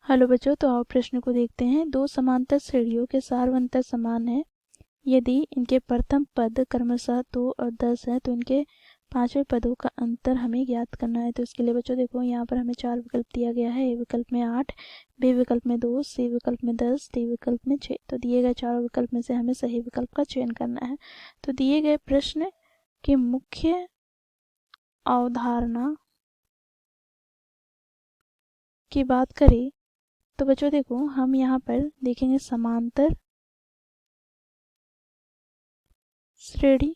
Hello बच्चों, तो आओ प्रश्न को देखते हैं। दो समांतर श्रेणियों के सार्वंतर समान है। यदि इनके प्रथम पद क्रमशः 2 और 10 है तो इनके पांचवें पदों का अंतर हमें ज्ञात करना है। तो इसके लिए बच्चों देखो, यहाँ पर हमें 4 विकल्प दिया गया है। ए विकल्प में 8, बी विकल्प में 2, सी विकल्प में 10, डी विकल्प में 6। तो दिए गए चारों विकल्प में से हमें सही विकल्प का चयन करना है। तो दिए गए प्रश्न की मुख्य अवधारणा की बात करें तो बच्चों देखो, हम यहाँ पर देखेंगे समांतर श्रेणी,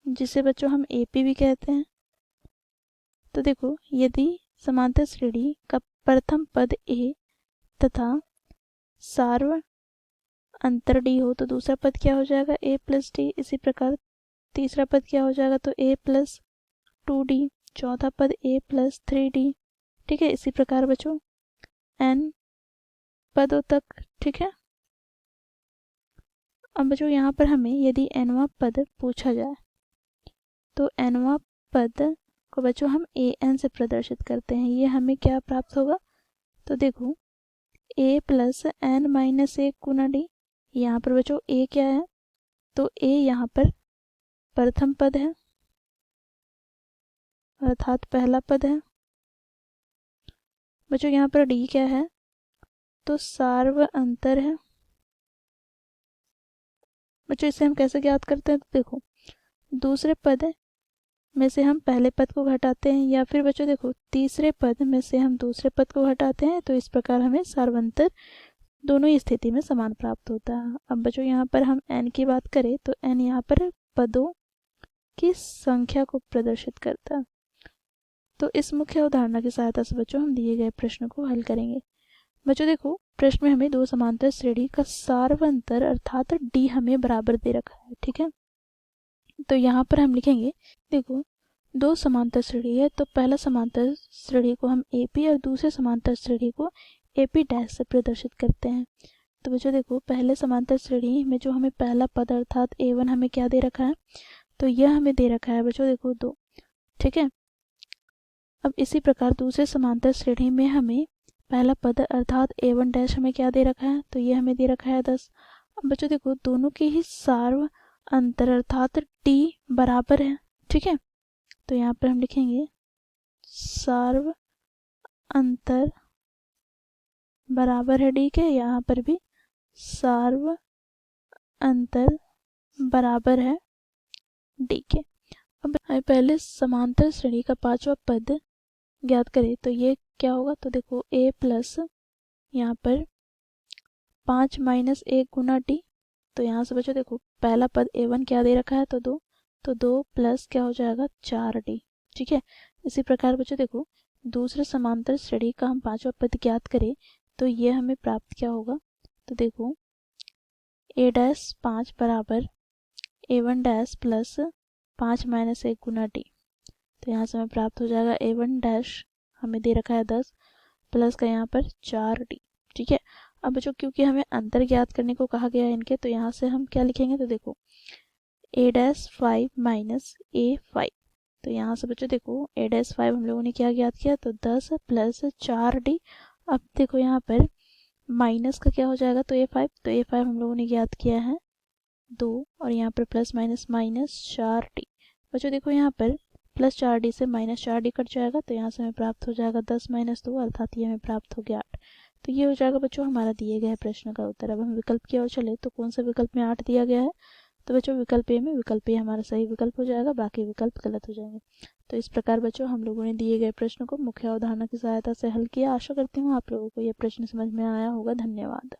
जिसे बच्चों हम एपी भी कहते हैं। तो देखो, यदि समांतर श्रेणी का प्रथम पद ए तथा सार्व अंतर डी हो तो दूसरा पद क्या हो जाएगा, ए प्लस डी। इसी प्रकार तीसरा पद क्या हो जाएगा, तो ए प्लस 2d। चौथा पद ए प्लस 3d। ठीक है, इसी प्रकार बच्चों एन पदों तक। ठीक है, अब बच्चों यहाँ पर हमें यदि एनवा पद पूछा जाए तो एनवा पद को बच्चों हम ए एन से प्रदर्शित करते हैं। ये हमें क्या प्राप्त होगा, तो देखो ए प्लस एन माइनस 1 गुना डी। यहाँ पर बच्चों ए क्या है, तो ए यहाँ पर प्रथम पद है अर्थात पहला पद है। बच्चों यहाँ पर डी क्या है, तो सार्व अंतर है। बच्चों इसे हम कैसे ज्ञात करते हैं, तो देखो दूसरे पद में से हम पहले पद को घटाते हैं, या फिर बच्चों देखो तीसरे पद में से हम दूसरे पद को घटाते हैं। तो इस प्रकार हमें सार्वंतर दोनों ही स्थिति में समान प्राप्त होता है। अब बच्चों यहाँ पर हम एन की बात करें तो एन यहाँ पर पदों की संख्या को प्रदर्शित करता है। तो इस मुख्य अवधारणा की सहायता से बच्चों हम दिए गए प्रश्न को हल करेंगे। बच्चों देखो, प्रश्न में हमें दो समांतर श्रेणी का सार्वंतर अर्थात डी हमें बराबर दे रखा है। ठीक है, तो यहाँ पर हम लिखेंगे, देखो दो समांतर श्रेणी है तो पहला समांतर श्रेणी को हम एपी और दूसरे समांतर श्रेणी को एपी डैश से प्रदर्शित करते हैं। तो बच्चों देखो, पहले समांतर श्रेणी में जो हमें पहला पद अर्थात ए1 हमें क्या दे रखा है, तो यह हमें दे रखा है बच्चों देखो 2। ठीक है, अब इसी प्रकार दूसरे समांतर श्रेणी में हमें पहला पद अर्थात ए1 डैश हमें क्या दे रखा है, तो यह हमें दे रखा है 10। अब बच्चों देखो, दोनों के ही सार्व अंतर अर्थात डी बराबर है। ठीक है, तो यहाँ पर हम लिखेंगे सार्व अंतर बराबर है डी के। यहाँ पर भी सार्व अंतर बराबर है डी के। अब पहले समांतर श्रेणी का पांचवा पद ज्ञात करें तो ये क्या होगा, तो देखो ए प्लस यहाँ पर 5 माइनस 1 गुना डी। तो यहाँ से बच्चों देखो, पहला पद ए1 क्या दे रखा है, तो 2, तो 2 प्लस क्या हो जाएगा 4d। ठीक है, इसी प्रकार बच्चों देखो, दूसरे समांतर श्रेणी का हम पांचवा पद ज्ञात करें तो ये हमें प्राप्त क्या होगा, तो देखो ए डैश 5 बराबर ए1 डैश प्लस 5 माइनस 1 गुना डी। तो यहाँ से हमें प्राप्त हो जाएगा ए1 डैश हमें दे रखा है 10 प्लस का यहाँ पर 4d। ठीक है, अब बच्चों क्योंकि हमें अंतर ज्ञात करने को कहा गया है इनके, तो यहाँ से हम क्या लिखेंगे, तो देखो ए डैश 5 माइनस ए 5। तो यहाँ से बच्चों देखो ए डैश 5 हम लोगों ने क्या ज्ञात किया, तो 10 प्लस 4d। अब देखो यहाँ पर माइनस का क्या हो जाएगा, तो ए 5। तो ए 5 हम लोगों ने ज्ञात किया है 2 और यहाँ पर प्लस माइनस माइनस 4d। बच्चों देखो यहाँ पर प्लस 4d से माइनस 4d कट जाएगा, तो यहाँ से हमें प्राप्त हो जाएगा 10 माइनस 2 अर्थात ये हमें प्राप्त हो गया 8। तो ये हो जाएगा बच्चों हमारा दिए गए प्रश्न का उत्तर। अब हम विकल्प की ओर चले तो कौन सा विकल्प में 8 दिया गया है, तो बच्चों विकल्प ए में विकल्प ए हमारा सही विकल्प हो जाएगा, बाकी विकल्प गलत हो जाएंगे। तो इस प्रकार बच्चों हम लोगों ने दिए गए प्रश्न को मुख्य अवधारणा की सहायता से हल किया। आशा करती हूँ आप लोगों को ये प्रश्न समझ में आया होगा। धन्यवाद।